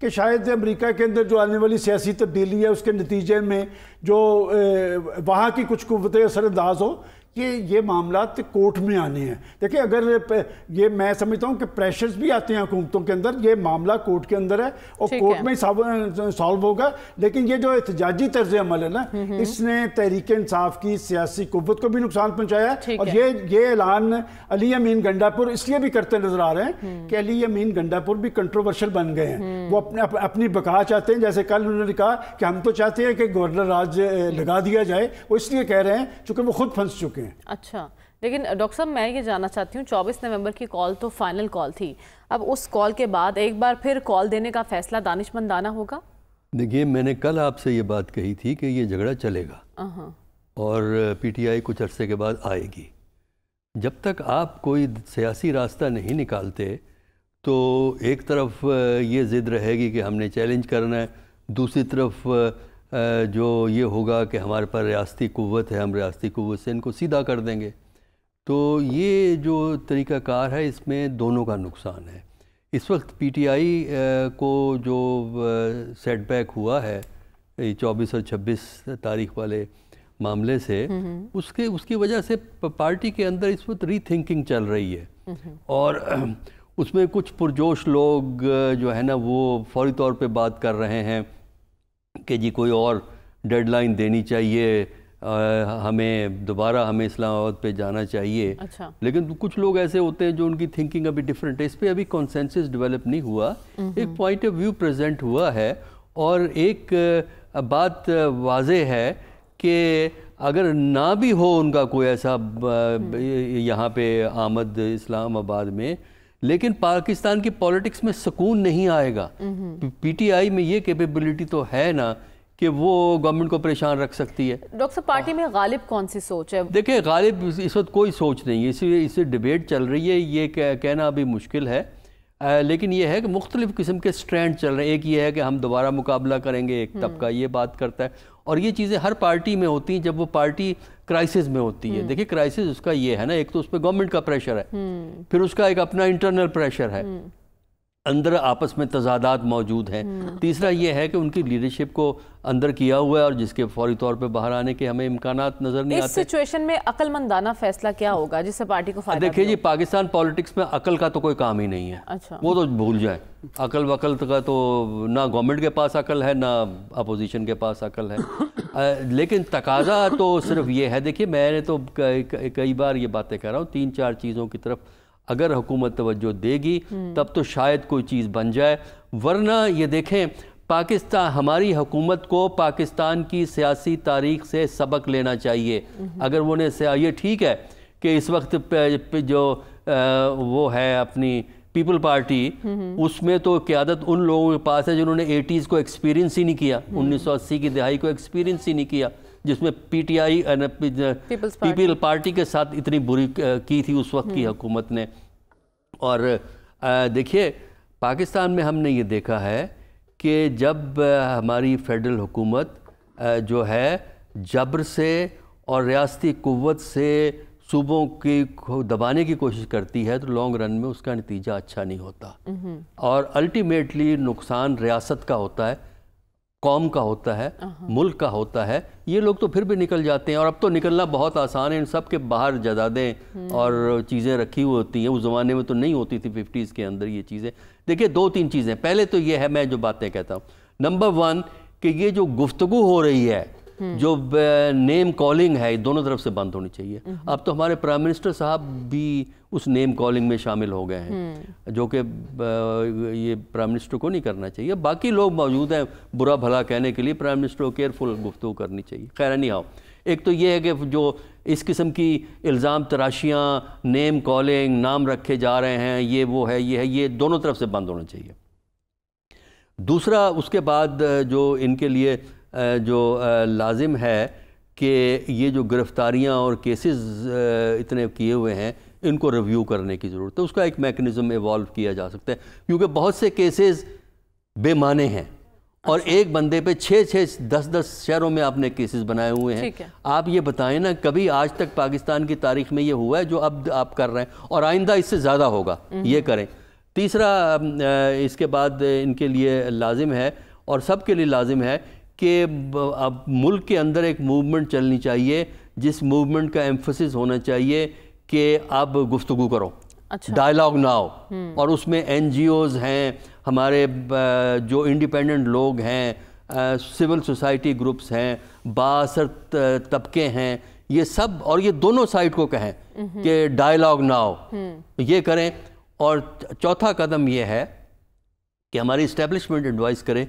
کہ شاید امریکہ کے اندر جو آنے والی سیاسی تبدیلی ہے اس کے نتیجے میں جو وہاں کی کچھ قوتیں اثر انداز ہو یہ معاملات کورٹ میں آنے ہیں. دیکھیں اگر یہ میں سمجھتا ہوں کہ پریشرز بھی آتے ہیں حکومتوں کے اندر, یہ معاملہ کورٹ کے اندر ہے اور کورٹ میں سالو ہوگا. لیکن یہ جو احتجاجی طرز عمل ہے نا, اس نے تحریک انصاف کی سیاسی قوت کو بھی نقصان پہنچایا ہے. اور یہ اعلان علی امین گنڈاپور اس لیے بھی کرتے نظر آ رہے ہیں کہ علی امین گنڈاپور بھی کنٹروورشل بن گئے ہیں. وہ اپنی بقا چاہتے ہیں, جیسے کل انہوں نے کہا کہ ہم تو چاہتے ہیں کہ گورنر راج لگا دیا جائے. وہ اس لیے کہہ رہے ہیں چونکہ وہ خود پھنس چکے ہیں. اچھا, لیکن ڈاکٹر صاحب میں یہ جاننا چاہتی ہوں 24 نومبر کی کال تو فائنل کال تھی, اب اس کال کے بعد ایک بار پھر کال دینے کا فیصلہ دانشمندانہ ہوگا؟ دیکھیے میں نے کل آپ سے یہ بات کہی تھی کہ یہ جھگڑا چلے گا اور پی ٹی آئی کچھ عرصے کے بعد آئے گی. جب تک آپ کوئی سیاسی راستہ نہیں نکالتے تو ایک طرف یہ ضد رہے گی کہ ہم نے چیلنج کرنا ہے, دوسری طرف جو یہ ہوگا کہ ہمارے پاس ریاستی قوت ہے, ہم ریاستی قوت سے ان کو سیدھا کر دیں گے. تو یہ جو طریقہ کار ہے اس میں دونوں کا نقصان ہے. اس وقت پی ٹی آئی کو جو سیٹ بیک ہوا ہے 24 اور 26 تاریخ والے معاملے سے, اس کی وجہ سے پارٹی کے اندر اس وقت ری تھنکنگ چل رہی ہے اور اس میں کچھ پرجوش لوگ جو ہے نا وہ فوری طور پہ بات کر رہے ہیں کہ جی کوئی اور ڈیڈ لائن دینی چاہیے, ہمیں دوبارہ اسلام آباد پہ جانا چاہیے. لیکن کچھ لوگ ایسے ہوتے ہیں جو ان کی تھنکنگ ابھی ڈیفرنٹ ہے. اس پہ ابھی کنسنسس ڈیولپ نہیں ہوا, ایک پوائنٹ آف ویو پریزنٹ ہوا ہے اور ایک بات واضح ہے کہ اگر نہ بھی ہو ان کا کوئی ایسا یہاں پہ آمد اسلام آباد میں, لیکن پاکستان کی پولیٹکس میں سکون نہیں آئے گا. پی ٹی آئی میں یہ کیپیبلٹی تو ہے نا کہ وہ گورنمنٹ کو پریشان رکھ سکتی ہے. ڈاکٹر صاحب پارٹی میں غالب کون سی سوچ ہے؟ دیکھیں غالب اس وقت کوئی سوچ نہیں ہے, اس سے ڈیبیٹ چل رہی ہے, یہ کہنا ابھی مشکل ہے. لیکن یہ ہے کہ مختلف قسم کے سٹرینڈ چل رہے ہیں. ایک یہ ہے کہ ہم دوبارہ مقابلہ کریں گے, ایک طبقہ یہ بات کرتا ہے, اور یہ چیزیں ہر پارٹی میں ہوتی ہیں جب وہ پارٹی کرائسس میں ہوتی ہے. دیکھیں کرائسس اس کا یہ ہے نا, ایک تو اس پہ گورنمنٹ کا پریشر ہے, پھر اس کا ایک اپنا انٹرنل پریشر ہے, اندر آپس میں تضادات موجود ہیں. تیسرا یہ ہے کہ ان کی لیڈرشپ کو اندر کیا ہوا ہے اور جس کے فوری طور پہ باہر آنے کے ہمیں امکانات نظر نہیں آتے. اس سچویشن میں عقل مندانہ فیصلہ کیا ہوگا جس سے پارٹی کو فائدہ؟ دیکھیں جی پاکستان پالیٹکس میں عقل کا تو کوئی کام ہی نہیں ہے. وہ تو بھول جائیں, عقل وقل کا تو نہ گورنمنٹ کے پاس عقل ہے نہ اپوزیشن کے پاس عقل ہے. لیکن تقاضا تو صرف یہ ہے, دیکھیے میں نے تو کئی بار یہ باتیں کہہ رہا ہوں, 3-4 چیزوں کی طرف اگر حکومت توجہ دے گی تب تو شاید کوئی چیز بن جائے. ورنہ یہ دیکھیں پاکستان, ہماری حکومت کو پاکستان کی سیاسی تاریخ سے سبق لینا چاہیے. اگر وہ نے یہ ٹھیک ہے کہ اس وقت جو وہ ہے اپنی پیپل پارٹی, اس میں تو قیادت ان لوگوں کے پاس ہے جنہوں نے 80s کو ایکسپیرینس ہی نہیں کیا, 1980 کی دہائی کو ایکسپیرینس ہی نہیں کیا, جس میں P T I people party کے ساتھ اتنی بری کی تھی اس وقت کی حکومت نے. اور دیکھیے پاکستان میں ہم نے یہ دیکھا ہے کہ جب ہماری فیڈرل حکومت جو ہے جبر سے اور ریاستی قوت سے صوبوں کی دبانے کی کوشش کرتی ہے تو لانگ رن میں اس کا نتیجہ اچھا نہیں ہوتا, اور الٹیمیٹلی نقصان ریاست کا ہوتا ہے, قوم کا ہوتا ہے, ملک کا ہوتا ہے. یہ لوگ تو پھر بھی نکل جاتے ہیں, اور اب تو نکلنا بہت آسان ہے, ان سب کے باہر جائیدادیں اور چیزیں رکھی ہوئی ہوتی ہیں. اس زمانے میں تو نہیں ہوتی تھی 50s کے اندر یہ چیزیں. دیکھیے 2-3 چیزیں, پہلے تو یہ ہے میں جو باتیں کہتا ہوں, نمبر 1 کہ یہ جو گفتگو ہو رہی ہے, جو نیم کالنگ ہے, دونوں طرف سے بند ہونی چاہیے. اب تو ہمارے پرائم منسٹر صاحب بھی اس نیم کالنگ میں شامل ہو گئے ہیں, جو کہ یہ پرائم منسٹر کو نہیں کرنا چاہیے. باقی لوگ موجود ہیں برا بھلا کہنے کے لیے, پرائم منسٹر کو کیئرفل گفتگو کرنی چاہیے. خیر نہیں آؤ, ایک تو یہ ہے کہ جو اس قسم کی الزام تراشیاں, نیم کالنگ, نام رکھے جا رہے ہیں, یہ وہ ہے یہ ہے, یہ دونوں طرف سے بند ہونا چاہیے. دوسرا اس کے بعد جو ان کے لیے جو لازم ہے کہ یہ جو گرفتاریاں اور کیسز اتنے کیے ہوئے ہیں ان کو ریویو کرنے کی ضرورت ہے. اس کا ایک میکنزم ایوالو کیا جا سکتا ہے, کیونکہ بہت سے کیسز بے معنی ہیں, اور ایک بندے پہ 6-6 10-10 شہروں میں آپ نے کیسز بنائے ہوئے ہیں. آپ یہ بتائیں نا, کبھی آج تک پاکستان کی تاریخ میں یہ ہوا ہے جو اب آپ کر رہے ہیں, اور آئندہ اس سے زیادہ ہوگا, یہ کریں. تیسرا اس کے بعد ان کے لیے لازم ہے اور سب کے لیے لازم ہے کہ اب ملک کے اندر ایک موومنٹ چلنی چاہیے جس موومنٹ کا ایمفسس ہونا چاہیے کہ اب گفتگو کرو، ڈائلاگ ناؤ، اور اس میں این جی اوز ہیں، ہمارے جو انڈیپینڈنٹ لوگ ہیں، سول سوسائٹی گروپس ہیں، بااثر طبقے ہیں، یہ سب، اور یہ دونوں سائڈ کو کہیں کہ ڈائلاگ ناؤ یہ کریں. اور چوتھا قدم یہ ہے کہ ہماری اسٹیبلشمنٹ ایڈوائز کرے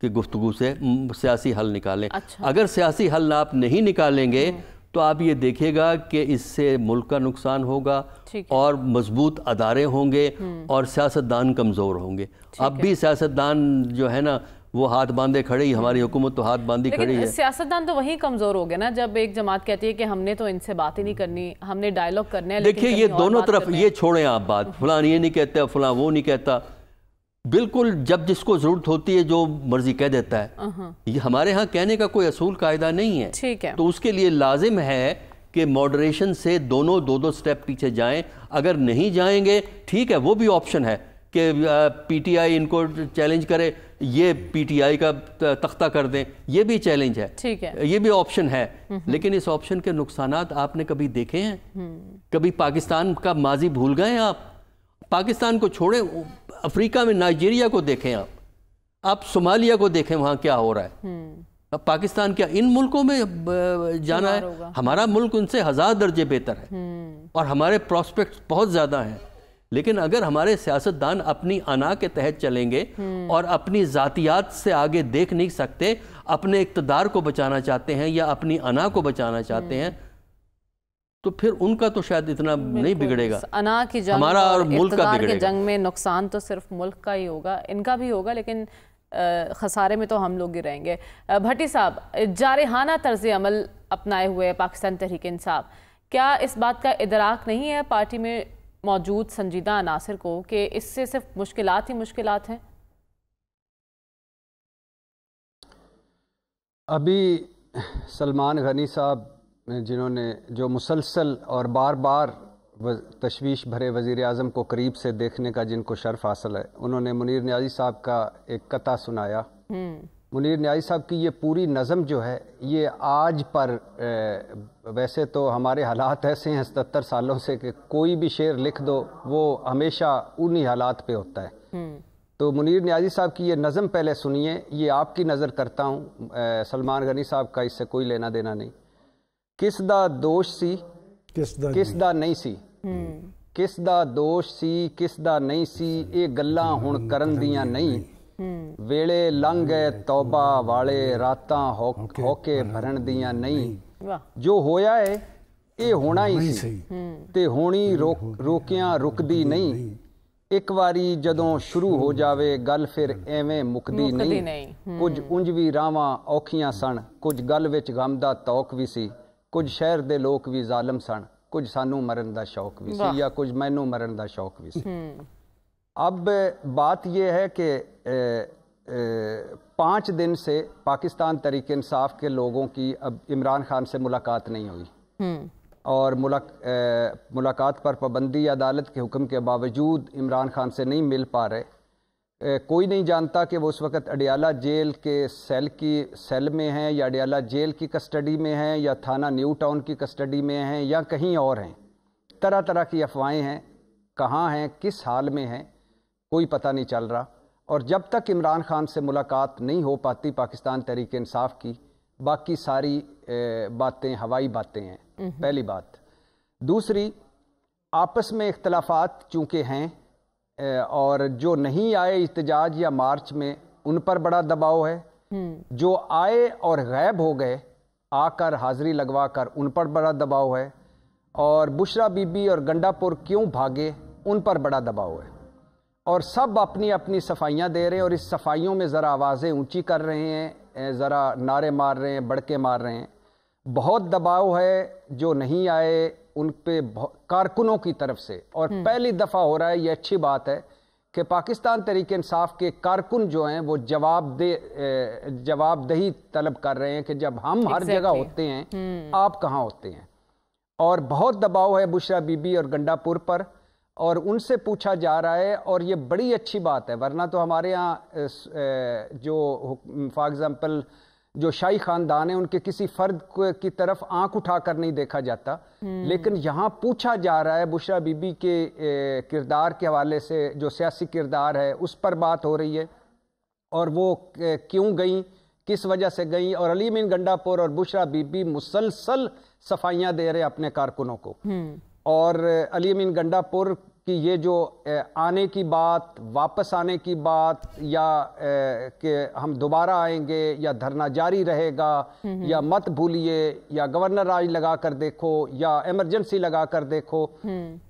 کہ گفتگو سے سیاسی حل نکالیں. اگر سیاسی حل آپ نہیں نکالیں گے تو آپ یہ دیکھیں گا کہ اس سے ملک کا نقصان ہوگا اور مضبوط ادارے ہوں گے اور سیاستدان کمزور ہوں گے. اب بھی سیاستدان جو ہے نا وہ ہاتھ باندھے کھڑے ہی، ہماری حکومت تو ہاتھ باندھی کھڑی ہے. سیاستدان تو وہیں کمزور ہو گئے نا جب ایک جماعت کہتی ہے کہ ہم نے تو ان سے بات ہی نہیں کرنی، ہم نے ڈائلاگ کرنے ہیں. دیکھیں یہ دونوں طرف، یہ چھوڑیں آپ بات، فلاں یہ نہیں کہتا فلاں وہ نہیں کہتا، بالکل جب جس کو ضرورت ہوتی ہے جو مرضی کہہ دیتا ہے. یہ ہمارے ہاں کہنے کا کوئی اصول قاعدہ نہیں ہے. ٹھیک ہے، تو اس کے لیے لازم ہے کہ ماڈریشن سے دونوں دو سٹیپ پیچھے جائیں. اگر نہیں جائیں گے ٹھیک ہے، وہ بھی آپشن ہے کہ پی ٹی آئی ان کو چیلنج کرے، یہ پی ٹی آئی کا تختہ کر دیں، یہ بھی چیلنج ہے، ٹھیک ہے، یہ بھی آپشن ہے. لیکن اس آپشن کے نقصانات آپ نے کبھی دیکھے ہیں؟ کبھی پاکستان کا ماضی بھول گئے ہیں آپ؟ پاکستان کو چھوڑیں، افریقہ میں نائجیریا کو دیکھیں، آپ صومالیہ کو دیکھیں وہاں کیا ہو رہا ہے. اب پاکستان کیا ان ملکوں میں جانا ہے؟ ہمارا ملک ان سے 1000 درجے بہتر ہے اور ہمارے پراسپیکٹس بہت زیادہ ہیں. لیکن اگر ہمارے سیاستدان اپنی انا کے تحت چلیں گے اور اپنی ذاتیات سے آگے دیکھ نہیں سکتے، اپنے اقتدار کو بچانا چاہتے ہیں یا اپنی انا کو بچانا چاہتے ہیں، تو پھر ان کا تو شاید اتنا نہیں بگڑے گا. انا کی جنگ ہمارا اور ملک کا بگڑے گا. جنگ میں نقصان تو صرف ملک کا ہی ہوگا، ان کا بھی ہوگا، لیکن خسارے میں تو ہم لوگ ہی رہیں گے. بھٹی صاحب، جارحانہ طرز عمل اپنائے ہوئے پاکستان تحریک انصاف، کیا اس بات کا ادراک نہیں ہے پارٹی میں موجود سنجیدہ عناصر کو کہ اس سے صرف مشکلات ہی مشکلات ہیں؟ ابھی سلمان غنی صاحب جنہوں نے جو مسلسل اور بار بار تشویش بھرے وزیر اعظم کو قریب سے دیکھنے کا جن کو شرف حاصل ہے، انہوں نے منیر نیازی صاحب کا ایک قطعہ سنایا. منیر نیازی صاحب کی یہ پوری نظم جو ہے یہ آج پر، ویسے تو ہمارے حالات ایسے ہیں 77 سالوں سے کہ کوئی بھی شعر لکھ دو وہ ہمیشہ انہی حالات پہ ہوتا ہے. تو منیر نیازی صاحب کی یہ نظم پہلے سنیے، یہ آپ کی نظر کرتا ہوں، سلمان غنی صاحب کا اس سے کوئی لینا دینا نہیں. کس دا دوش سی کس دا نہیں سی، کس دا دوش سی کس دا نہیں سی، اے گلاں ہن کرن دیاں نہیں، ویلے لنگ گئے توبہ والے راتاں ہوکے بھرن دیاں نہیں. جو ہویا ہے اے ہونا ہی سی تے ہونی روکیاں رکدی نہیں. ایک واری جدوں شروع ہو جاوے گل پھر ایویں مکدی نہیں. کچھ انج وی راواں اوکھیاں سن، کچھ گل وچ غم دا توق وی سی، کچھ شہر دے لوک بھی ظالم سن، کچھ سانو مرن دا شوق بھی سی یا کچھ مینوں مرن دا شوق بھی سی. اب بات یہ ہے کہ 5 دن سے پاکستان تحریک انصاف کے لوگوں کی اب عمران خان سے ملاقات نہیں ہوئی، اور ملاقات پر پابندی عدالت کے حکم کے باوجود عمران خان سے نہیں مل پا رہے. کوئی نہیں جانتا کہ وہ اس وقت اڈیالہ جیل کے سیل میں ہیں یا اڈیالہ جیل کی کسٹڈی میں ہیں یا تھانہ نیو ٹاؤن کی کسٹڈی میں ہیں یا کہیں اور ہیں. طرح طرح کی افواہیں ہیں، کہاں ہیں کس حال میں ہیں کوئی پتہ نہیں چل رہا. اور جب تک عمران خان سے ملاقات نہیں ہو پاتی پاکستان تحریک انصاف کی، باقی ساری باتیں ہوائی باتیں ہیں. پہلی بات. دوسری، آپس میں اختلافات چونکہ ہیں اور جو نہیں آئے احتجاج یا مارچ میں ان پر بڑا دباؤ ہے، جو آئے اور غائب ہو گئے آ کر حاضری لگوا کر ان پر بڑا دباؤ ہے، اور بشرا بی بی اور گنڈا پور کیوں بھاگے ان پر بڑا دباؤ ہے. اور سب اپنی اپنی صفائیاں دے رہے ہیں اور اس صفائیوں میں ذرا آوازیں اونچی کر رہے ہیں، ذرا نعرے مار رہے ہیں، بڑکے مار رہے ہیں. بہت دباؤ ہے جو نہیں آئے ان پہ کارکنوں کی طرف سے، اور پہلی دفعہ ہو رہا ہے. یہ اچھی بات ہے کہ پاکستان تحریک انصاف کے کارکن جو ہیں وہ جواب دہی طلب کر رہے ہیں کہ جب ہم ہر جگہ ہوتے ہیں آپ کہاں ہوتے ہیں. اور بہت دباؤ ہے بشرا بی بی اور گنڈا پور پر، اور ان سے پوچھا جا رہا ہے، اور یہ بڑی اچھی بات ہے، ورنہ تو ہمارے یہاں جو فار ایگزامپل جو شاہی خاندان ہیں ان کے کسی فرد کی طرف آنکھ اٹھا کر نہیں دیکھا جاتا، لیکن یہاں پوچھا جا رہا ہے بشرا بی بی کے کردار کے حوالے سے، جو سیاسی کردار ہے اس پر بات ہو رہی ہے، اور وہ کیوں گئیں، کس وجہ سے گئیں، اور علی امین گنڈا پور اور بشرا بی بی مسلسل صفائیاں دے رہے اپنے کارکنوں کو، اور علی امین گنڈا پور کی یہ جو آنے کی بات، واپس آنے کی بات، یا کہ ہم دوبارہ آئیں گے، یا دھرنا جاری رہے گا، یا مت بھولیے، یا گورنر راج لگا کر دیکھو، یا ایمرجنسی لگا کر دیکھو،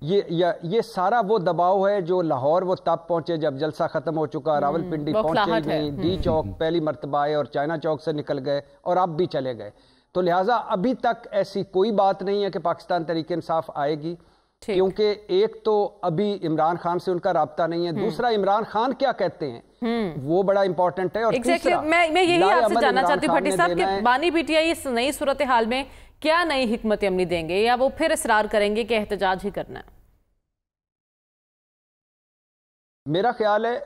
یہ سارا وہ دباؤ ہے جو لاہور وہ تب پہنچے جب جلسہ ختم ہو چکا، راول پنڈی پہنچے نہیں، ڈی چوک پہلی مرتبہ آئے اور چائنا چوک سے نکل گئے، اور اب بھی چلے گئے. تو لہٰذا ابھی تک ایسی کوئی بات نہیں ہے کہ پاکستان تحریک انصاف آئے گی، کیونکہ ایک تو ابھی عمران خان سے ان کا رابطہ نہیں ہے، دوسرا عمران خان کیا کہتے ہیں وہ بڑا امپورٹنٹ ہے، اور تیسرا میں یہی آپ سے جاننا چاہتی ہوں بھٹی صاحب کہ بانی پی ٹی آئی اس نئی صورتحال میں کیا نئی حکمت عملی دیں گے، یا وہ پھر اصرار کریں گے کہ احتجاج ہی کرنا ہے؟ میرا خیال ہے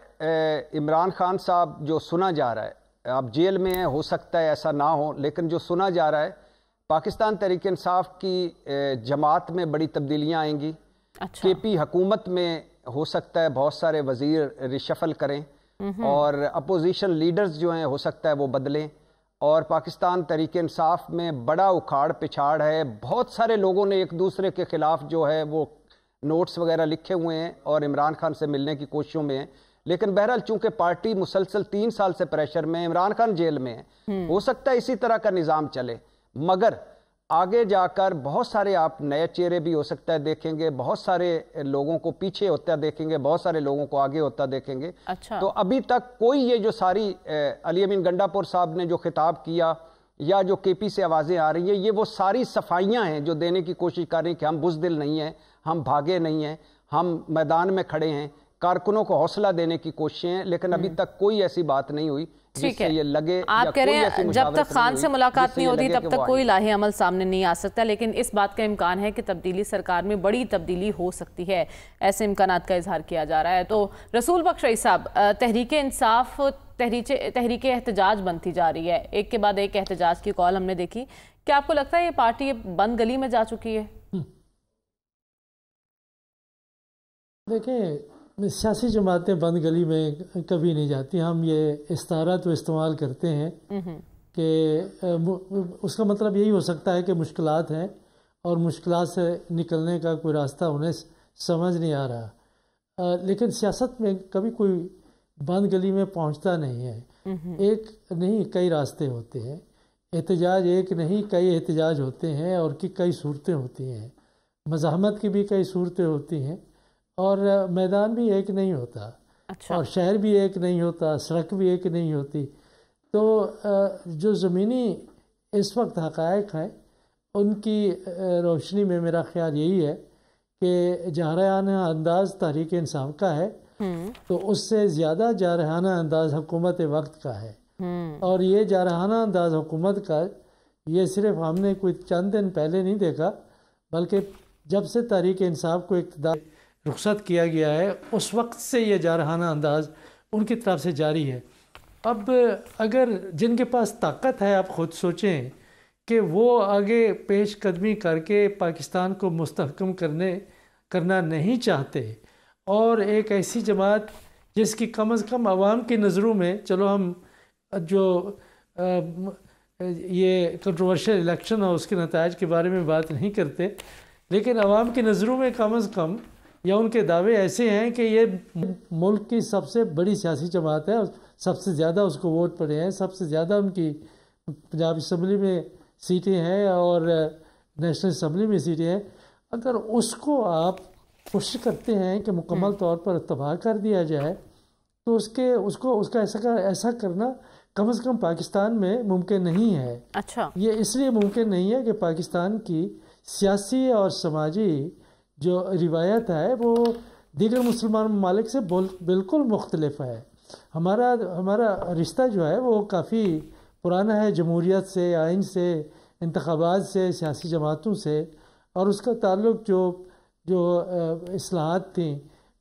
عمران خان صاحب جو سنا جا رہا ہے، آپ جیل میں ہیں، ہو سکتا ہے ایسا نہ ہو، لیکن جو سنا جا رہا ہے پاکستان تحریک انصاف کی جماعت میں بڑی تبدیلیاں آئیں گی. کے پی حکومت میں ہو سکتا ہے بہت سارے وزیر ریشفل کریں، اور اپوزیشن لیڈرز جو ہیں ہو سکتا ہے وہ بدلیں، اور پاکستان تحریک انصاف میں بڑا اکھاڑ پچھاڑ ہے. بہت سارے لوگوں نے ایک دوسرے کے خلاف جو ہے وہ نوٹس وغیرہ لکھے ہوئے ہیں اور عمران خان سے ملنے کی کوششوں میں ہیں، لیکن بہرحال چونکہ پارٹی مسلسل 3 سال سے پریشر میں، عمران خان جیل میں ہے، ہو سکتا ہے اسی طرح کا نظام چلے، مگر آگے جا کر بہت سارے آپ نئے چہرے بھی ہو سکتا ہے دیکھیں گے، بہت سارے لوگوں کو پیچھے ہوتا دیکھیں گے، بہت سارے لوگوں کو آگے ہوتا دیکھیں گے. تو ابھی تک کوئی یہ جو ساری علی امین گنڈا پور صاحب نے جو خطاب کیا، یا جو کے پی سے آوازیں آ رہی ہیں، یہ وہ ساری صفائیاں ہیں جو دینے کی کوشش کر رہی ہیں کہ ہم بزدل نہیں ہیں، ہم بھاگے نہیں ہیں، ہم میدان میں کھڑے ہیں، کارکنوں کو حوصلہ دینے کی کوششیں ہیں، لیکن ابھی تک کوئی ایسی بات نہیں ہوئی جس سے یہ لگے. آپ کہہ رہے ہیں جب تک خان سے ملاقات نہیں ہوتی تب تک کوئی لاہے عمل سامنے نہیں آ سکتا، لیکن اس بات کا امکان ہے کہ تبدیلی سرکار میں بڑی تبدیلی ہو سکتی ہے، ایسے امکانات کا اظہار کیا جا رہا ہے. تو رسول بخش رئیس صاحب، تحریک انصاف تحریک احتجاج بنتی جا رہی ہے، ایک کے بعد ایک احتجاج کی کال ہم نے دیکھی، کیا آپ کو لگتا ہے یہ پارٹی بند گلی میں جا چکی ہے؟ دیکھیں، سیاسی جماعتیں بند گلی میں کبھی نہیں جاتی. ہم یہ استعارہ تو استعمال کرتے ہیں کہ اس کا مطلب یہی ہو سکتا ہے کہ مشکلات ہیں اور مشکلات سے نکلنے کا کوئی راستہ انہیں سمجھ نہیں آ رہا، لیکن سیاست میں کبھی کوئی بند گلی میں پہنچتا نہیں ہے. ایک نہیں کئی راستے ہوتے ہیں، احتجاج ایک نہیں کئی احتجاج ہوتے ہیں، اور کئی صورتیں ہوتی ہیں، مزاحمت کی بھی کئی صورتیں ہوتی ہیں، اور میدان بھی ایک نہیں ہوتا، اور شہر بھی ایک نہیں ہوتا، سڑک بھی ایک نہیں ہوتی. تو جو زمینی اس وقت حقائق ہیں ان کی روشنی میں میرا خیال یہی ہے کہ جارحانہ انداز تحریک انصاف کا ہے، تو اس سے زیادہ جارحانہ انداز حکومت وقت کا ہے. اور یہ جارحانہ انداز حکومت کا یہ صرف ہم نے کوئی چند دن پہلے نہیں دیکھا، بلکہ جب سے تحریک انصاف کو اقتدار رخصت کیا گیا ہے اس وقت سے یہ جارحانہ انداز ان کی طرف سے جاری ہے. اب اگر جن کے پاس طاقت ہے، آپ خود سوچیں کہ وہ آگے پیش قدمی کر کے پاکستان کو مستحکم کرنا نہیں چاہتے، اور ایک ایسی جماعت جس کی کم از کم عوام کی نظروں میں، چلو ہم جو یہ کنٹروورشل الیکشن اور اس کے نتائج کے بارے میں بات نہیں کرتے، لیکن عوام کی نظروں میں کم از کم یا ان کے دعوے ایسے ہیں کہ یہ ملک کی سب سے بڑی سیاسی جماعت ہے، سب سے زیادہ اس کو ووٹ پڑے ہیں، سب سے زیادہ ان کی پنجاب اسمبلی میں سیٹیں ہیں اور نیشنل اسمبلی میں سیٹیں ہیں. اگر اس کو آپ کوشش کرتے ہیں کہ مکمل طور پر تباہ کر دیا جائے، تو اس کا ایسا کرنا کم از کم پاکستان میں ممکن نہیں ہے. اچھا، یہ اس لیے ممکن نہیں ہے کہ پاکستان کی سیاسی اور سماجی جو روایت ہے وہ دیگر مسلمان ممالک سے بالکل مختلف ہے. ہمارا رشتہ جو ہے وہ کافی پرانا ہے، جمہوریت سے، آئین سے، انتخابات سے، سیاسی جماعتوں سے، اور اس کا تعلق جو جو اصلاحات تھیں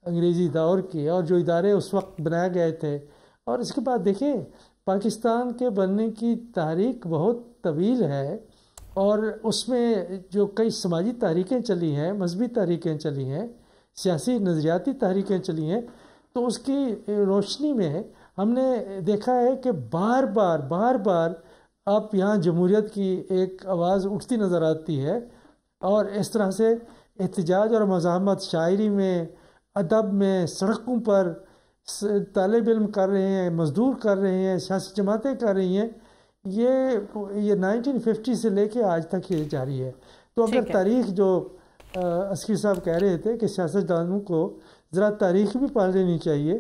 انگریزی دور کی اور جو ادارے اس وقت بنائے گئے تھے، اور اس کے بعد دیکھیں پاکستان کے بننے کی تاریخ بہت طویل ہے، اور اس میں جو کئی سماجی تحریکیں چلی ہیں، مذہبی تحریکیں چلی ہیں، سیاسی نظریاتی تحریکیں چلی ہیں، تو اس کی روشنی میں ہم نے دیکھا ہے کہ بار بار آپ یہاں جمہوریت کی ایک آواز اٹھتی نظر آتی ہے، اور اس طرح سے احتجاج اور مزاحمت شاعری میں، ادب میں، سڑکوں پر طالب علم کر رہے ہیں، مزدور کر رہے ہیں، سیاسی جماعتیں کر رہی ہیں، یہ 1950 سے لے کے آج تک یہ جاری ہے۔ تو اگر تاریخ جو عسکری صاحب کہہ رہے تھے کہ سیاستدانوں کو ذرا تاریخ بھی پڑھ لینی چاہیے،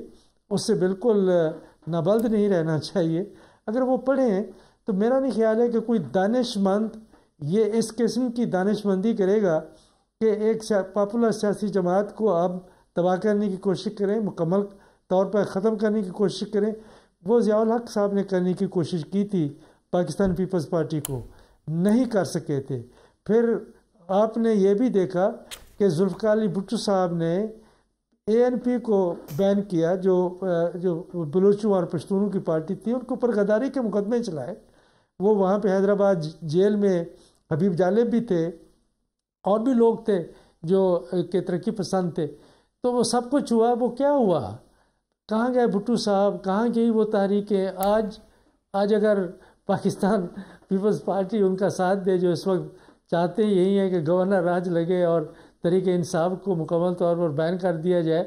اس سے بالکل نابلد نہیں رہنا چاہیے، اگر وہ پڑھیں تو میرا نہیں خیال ہے کہ کوئی دانش مند یہ اس قسم کی دانش مندی کرے گا کہ ایک پاپولر سیاسی جماعت کو آپ تباہ کرنے کی کوشش کریں، مکمل طور پر ختم کرنے کی کوشش کریں۔ وہ ضیاء الحق صاحب نے کرنے کی کوشش کی تھی، پاکستان پیپلز پارٹی کو نہیں کر سکے تھے۔ پھر آپ نے یہ بھی دیکھا کہ ذوالفقار علی بھٹو صاحب نے ANP کو بین کیا، جو بلوچوں اور پشتونوں کی پارٹی تھی، ان کے اوپر غداری کے مقدمے چلائے۔ وہ وہاں پہ حیدرآباد جیل میں حبیب جالب بھی تھے، اور بھی لوگ تھے جو کہ ترقی پسند تھے، تو وہ سب کچھ ہوا۔ وہ کیا ہوا؟ کہاں گئے بھٹو صاحب؟ کہاں گئی وہ تحریکیں؟ آج اگر پاکستان پیپلز پارٹی ان کا ساتھ دے، جو اس وقت چاہتے یہی ہے کہ گورنر راج لگے اور طریق انصاف کو مکمل طور پر بین کر دیا جائے،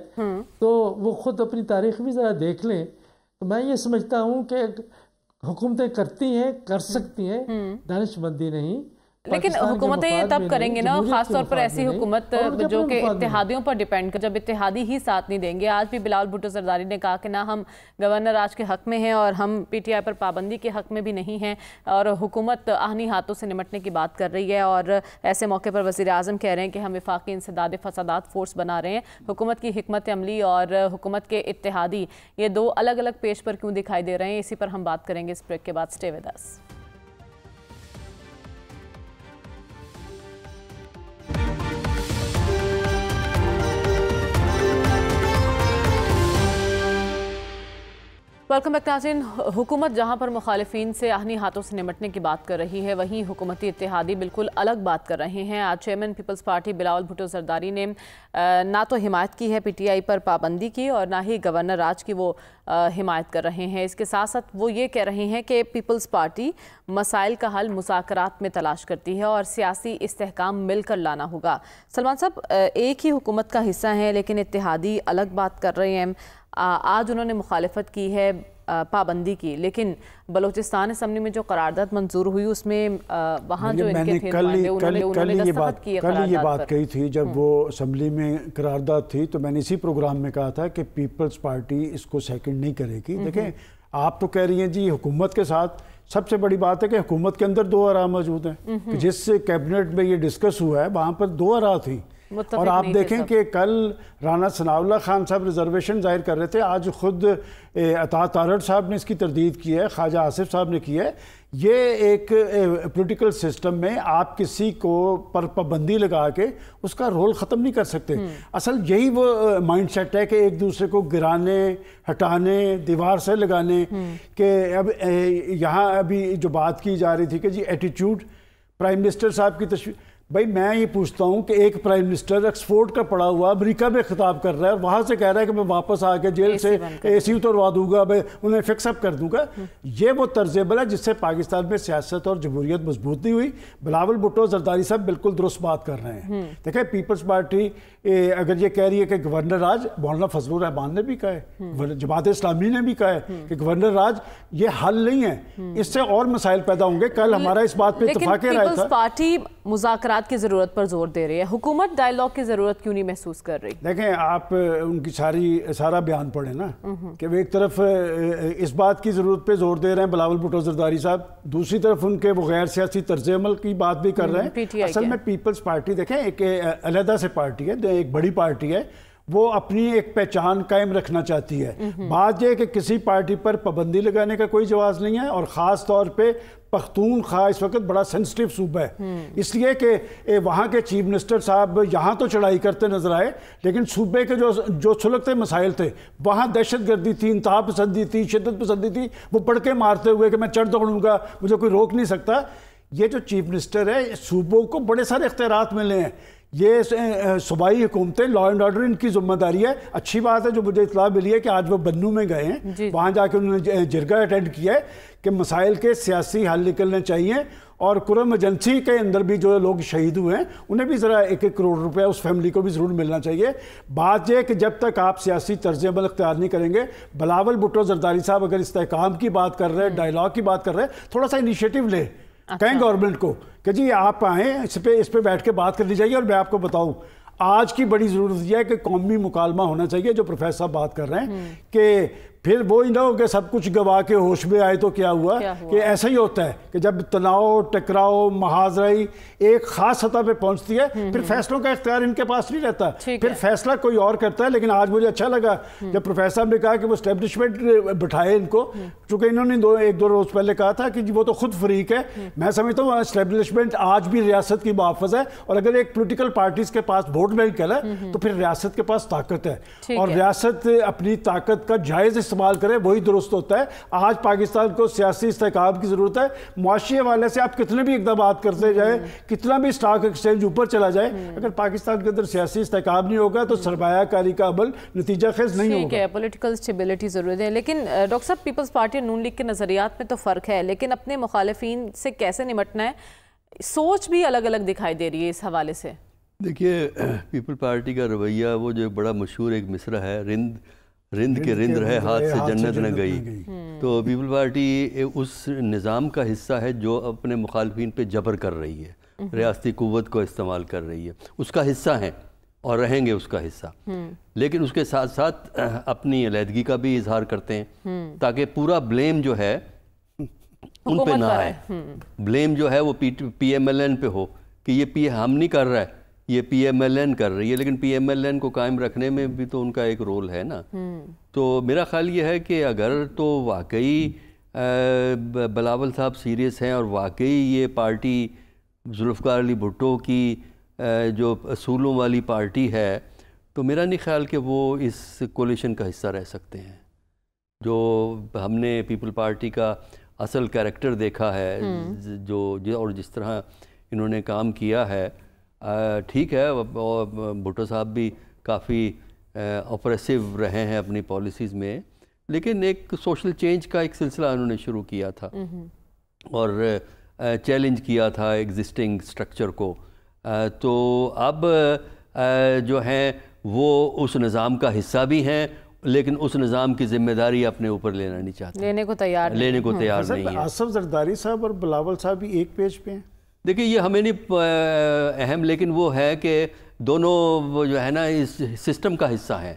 تو وہ خود اپنی تاریخ بھی ذرا دیکھ لیں۔ تو میں یہ سمجھتا ہوں کہ حکومتیں کرتی ہیں، کر سکتی ہیں، دانش مندی نہیں۔ لیکن حکومتیں یہ تب کریں گے نا، خاص طور پر ایسی حکومت جو کہ اتحادیوں پر ڈیپینڈ کر، جب اتحادی ہی ساتھ نہیں دیں گے۔ آج بھی بلاول بھٹو زرداری نے کہا کہ نہ ہم گورنر راج کے حق میں ہیں اور ہم PTI پر پابندی کے حق میں بھی نہیں ہیں، اور حکومت آہنی ہاتھوں سے نمٹنے کی بات کر رہی ہے، اور ایسے موقع پر وزیر اعظم کہہ رہے ہیں کہ ہم وفاقی انسداد فسادات فورس بنا رہے ہیں۔ حکومت کی حکمت عملی اور حکومت کے اتحادی، یہ دو الگ الگ پیش پر کیوں دکھائی دے رہے ہیں؟ اسی پر ہم بات کریں گے اس بریک کے بعد۔ Stay with us. Welcome back ناظرین۔ حکومت جہاں پر مخالفین سے آہنی ہاتھوں سے نمٹنے کی بات کر رہی ہے، وہیں حکومتی اتحادی بالکل الگ بات کر رہے ہیں۔ آج چیئرمین پیپلز پارٹی بلاول بھٹو زرداری نے نہ تو حمایت کی ہے PTI پر پابندی کی، اور نہ ہی گورنر راج کی وہ حمایت کر رہے ہیں۔ اس کے ساتھ ساتھ وہ یہ کہہ رہے ہیں کہ پیپلز پارٹی مسائل کا حل مذاکرات میں تلاش کرتی ہے اور سیاسی استحکام مل کر لانا ہوگا۔ سلمان صاحب ایک ہی حکومت کا حصہ ہیں، لیکن اتحادی الگ بات کر رہے ہیں۔ آج انہوں نے مخالفت کی ہے پابندی کی، لیکن بلوچستان اسمبلی میں جو قرارداد منظور ہوئی اس میں وہاں جو ان کے تھے کل یہ بات کہی تھی جب وہ اسمبلی میں قرارداد تھی، تو میں نے اسی پروگرام میں کہا تھا کہ پیپلز پارٹی اس کو سیکنڈ نہیں کرے گی۔ دیکھیں آپ تو کہہ رہی ہیں جی حکومت کے ساتھ، سب سے بڑی بات ہے کہ حکومت کے اندر دو آرا موجود ہیں، جس کیبنٹ میں یہ ڈسکس ہوا ہے وہاں پر دو آرا تھی، اور آپ دیکھیں کہ کل رانا ثناء اللہ خان صاحب ریزرویشن ظاہر کر رہے تھے، آج خود عطا تارڑ صاحب نے اس کی تردید کی ہے، خواجہ آصف صاحب نے کی ہے۔ یہ ایک پولیٹیکل سسٹم میں آپ کسی کو پر پابندی لگا کے اس کا رول ختم نہیں کر سکتے۔ اصل یہی وہ مائنڈ سیٹ ہے کہ ایک دوسرے کو گرانے، ہٹانے، دیوار سے لگانے، کہ اب یہاں ابھی جو بات کی جا رہی تھی کہ جی ایٹیٹیوڈ پرائم منسٹر صاحب کی تشویش، بھائی میں یہ پوچھتا ہوں کہ ایک پرائم منسٹر ایکسپورٹ کا پڑا ہوا امریکہ میں خطاب کر رہا ہے اور وہاں سے کہہ رہا ہے کہ میں واپس آ کے جیل سے AC اتروا دوں گا، میں انہیں فکس اپ کر دوں گا۔ یہ وہ طرز عمل ہے جس سے پاکستان میں سیاست اور جمہوریت مضبوط نہیں ہوئی۔ بلاول بھٹو زرداری صاحب بالکل درست بات کر رہے ہیں۔ دیکھیں پیپلز پارٹی اگر یہ کہہ رہی ہے کہ گورنر راج، مولانا فضل الرحمان نے بھی کہا ہے، جماعت اسلامی نے بھی کہا ہے کہ گورنر راج یہ حل نہیں ہے، اس سے اور مسائل پیدا ہوں گے۔ کل ہمارا اس بات پہ اتفاق رائے تھا۔ پیپلز پارٹی مذاکرات کی ضرورت پر زور دے رہی ہے، حکومت ڈائیلاگ کی ضرورت کیوں نہیں محسوس کر رہی؟ دیکھیں آپ ان کی سارا بیان پڑھیں نا، کہ وہ ایک طرف اس بات کی ضرورت پہ زور دے رہے ہیں بلاول بھٹو زرداری صاحب، دوسری طرف ان کے وہ غیر سیاسی طرز عمل کی بات بھی کر رہے ہیں۔ اصل میں پیپلز پارٹی دیکھیں ایک علیحدہ سے پارٹی ہے، ایک بڑی پارٹی ہے، وہ اپنی ایک پہچان قائم رکھنا چاہتی ہے. بات یہ کہ کسی پارٹی پر پابندی لگانے کا کوئی جواز نہیں ہے، اور خاص طور پہ پختونخوا اس وقت بڑا سینسٹیو صوبہ ہے، اس لیے کہ وہاں کے چیف منسٹر صاحب یہاں تو چڑھائی کرتے نظر آئے، لیکن صوبے کے جو سلگتے مسائل تھے وہاں دہشت گردی تھی، انتہا پسندی تھی، شدت پسندی تھی، وہ پڑھ کے مارتے ہوئے کہ میں چڑھ دوڑوں گا، مجھے کوئی روک نہیں سکتا. یہ جو چیف منسٹر ہے، صوبوں کو بڑے سارے اختیارات ملے ہیں، یہ صوبائی حکومتیں لا اینڈ آرڈر ان کی ذمہ داری ہے. اچھی بات ہے جو مجھے اطلاع ملی ہے کہ آج وہ بنو میں گئے ہیں، وہاں جا کے انہوں نے جرگہ اٹینڈ کیا ہے کہ مسائل کے سیاسی حل نکلنے چاہیے، اور کرم ایجنسی کے اندر بھی جو لوگ شہید ہوئے ہیں انہیں بھی ذرا 1-1 کروڑ روپے اس فیملی کو بھی ضرور ملنا چاہیے. بات یہ کہ جب تک آپ سیاسی طرز عمل اختیار نہیں کریں گے، بلاول بھٹو زرداری صاحب اگر استحکام کی بات کر رہے ہیں، ڈائیلاگ کی بات کر رہے ہیں، تھوڑا سا انیشیٹو لیں، کہیں گورنمنٹ کو کہ جی آپ آئیں، اس پہ بیٹھ کے بات کرنی چاہیے. اور میں آپ کو بتاؤں آج کی بڑی ضرورت یہ ہے کہ قومی مکالمہ ہونا چاہیے، جو پروفیسر صاحب بات کر رہے ہیں، کہ پھر وہ ہی نہ ہو کہ سب کچھ گوا کے ہوش میں آئے تو کیا ہوا. کہ ایسا ہی ہوتا ہے کہ جب تناؤ، ٹکراؤ، محاذرائی ایک خاص سطح پہ پہنچتی ہے، پھر فیصلوں کا اختیار ان کے پاس نہیں رہتا، پھر فیصلہ کوئی اور کرتا ہے. لیکن آج مجھے اچھا لگا جب پروفیسر صاحب نے کہا کہ وہ اسٹیبلشمنٹ بٹھائے ان کو، چونکہ انہوں نے 1-2 روز پہلے کہا تھا کہ وہ تو خود فریق ہے. میں سمجھتا ہوں اسٹیبلشمنٹ آج بھی ریاست کی محافظ ہے، اور اگر ایک پولیٹیکل پارٹیز کے پاس ووٹ بینک ہے تو پھر ریاست کے پاس طاقت ہے، اور ریاست اپنی طاقت کا جائز استعمال کرے، وہی درست ہوتا ہے. آج پاکستان کو سیاسی استحکام کی ضرورت ہے. معاشی حوالے سے آپ کتنے بھی اقدامات کرتے جائیں، کتنا بھی اسٹاک ایکسچینج اوپر چلا جائے، اگر پاکستان کے اندر سیاسی استحکام نہیں ہوگا تو سرمایہ کاری کا عمل نتیجہ خیز نہیں ہوگا. ٹھیک ہے، پولیٹیکل اسٹیبلٹی ضرورت ہے. لیکن ڈاکٹر صاحب پیپلز پارٹی اور نون لیگ کے نظریات میں تو فرق ہے، لیکن اپنے مخالفین سے کیسے نمٹنا ہے، سوچ بھی الگ الگ دکھائی دے رہی ہے اس حوالے سے. دیکھیے پیپل پارٹی کا رویہ، وہ جو بڑا مشہور ایک مصرع ہے، رند کے رند رہے ہاتھ سے جنت نہ گئی. تو پیپل پارٹی اس نظام کا حصہ ہے جو اپنے مخالفین پہ جبر کر رہی ہے، ریاستی قوت کو استعمال کر رہی ہے، اس کا حصہ ہیں اور رہیں گے اس کا حصہ. لیکن اس کے ساتھ ساتھ اپنی علیحدگی کا بھی اظہار کرتے ہیں تاکہ پورا بلیم جو ہے ان پہ نہ آئے. بلیم جو ہے وہ پی ایم ایل این پہ ہو کہ یہ ہم نہیں کر رہا ہے، یہ پی ایم ایل این کر رہی ہے. لیکن پی ایم ایل این کو قائم رکھنے میں بھی تو ان کا ایک رول ہے نا. تو میرا خیال یہ ہے کہ اگر تو واقعی بلاول صاحب سیریس ہیں اور واقعی یہ پارٹی ذوالفقار علی بھٹو کی جو اصولوں والی پارٹی ہے، تو میرا نہیں خیال کہ وہ اس کولیشن کا حصہ رہ سکتے ہیں. جو ہم نے پیپل پارٹی کا اصل کیریکٹر دیکھا ہے، اور جس طرح انہوں نے کام کیا ہے، ٹھیک ہے بھٹو صاحب بھی کافی اپریسو رہے ہیں اپنی پالیسیز میں، لیکن ایک سوشل چینج کا ایک سلسلہ انہوں نے شروع کیا تھا اور چیلنج کیا تھا ایگزسٹنگ سٹرکچر کو. تو اب جو ہیں وہ اس نظام کا حصہ بھی ہیں، لیکن اس نظام کی ذمہ داری اپنے اوپر لینا نہیں چاہتے، لینے کو تیار نہیں ہیں. آصف زرداری صاحب اور بلاول صاحب بھی ایک پیج پہ ہیں. دیکھیں یہ ہمیں نہیں اہم، لیکن وہ ہے کہ دونوں جو ہے نا اس سسٹم کا حصہ ہیں.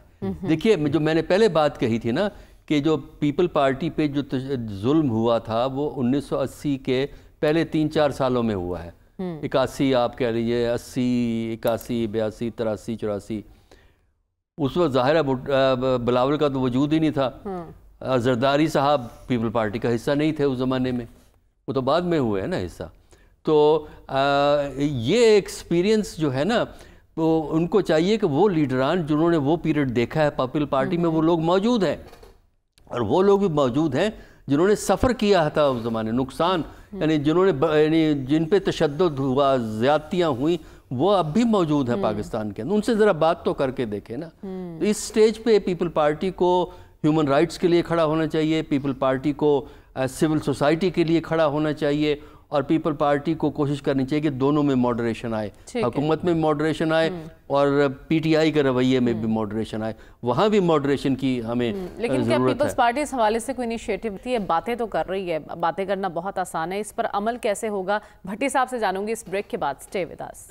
دیکھیے جو میں نے پہلے بات کہی تھی نا کہ جو پیپل پارٹی پہ جو ظلم ہوا تھا وہ 1980 کے پہلے 3-4 سالوں میں ہوا ہے. 81 آپ کہہ لیجیے، 80، 81، 82، 83، 84. اس وقت ظاہر ہے بلاول کا تو وجود ہی نہیں تھا. زرداری صاحب پیپل پارٹی کا حصہ نہیں تھے اس زمانے میں، وہ تو بعد میں ہوئے ہیں نا حصہ. تو یہ ایکسپیرینس جو ہے نا، وہ ان کو چاہیے کہ وہ لیڈران جنہوں نے وہ پیریڈ دیکھا ہے پیپل پارٹی میں، وہ لوگ موجود ہیں، اور وہ لوگ بھی موجود ہیں جنہوں نے سفر کیا تھا اس زمانے، نقصان یعنی جنہوں نے جن پہ تشدد ہوا، زیادتیاں ہوئیں، وہ اب بھی موجود ہیں پاکستان کے اندر. ان سے ذرا بات تو کر کے دیکھیں نا. اس سٹیج پہ پیپل پارٹی کو ہیومن رائٹس کے لیے کھڑا ہونا چاہیے، پیپل پارٹی کو سول سوسائٹی کے لیے کھڑا ہونا چاہیے، اور پیپل پارٹی کو کوشش کرنی چاہیے کہ دونوں میں ماڈریشن آئے، حکومت میں ماڈریشن آئے اور پی ٹی آئی کے رویے میں بھی ماڈریشن آئے. وہاں بھی ماڈریشن کی ہمیں ضرورت ہے. لیکن کیا پیپلز پارٹی اس حوالے سے کوئی انیشیٹو تھی؟ باتیں تو کر رہی ہے، باتیں کرنا بہت آسان ہے، اس پر عمل کیسے ہوگا؟ بھٹی صاحب سے جانوں گی اس بریک کے بعد. Stay with us.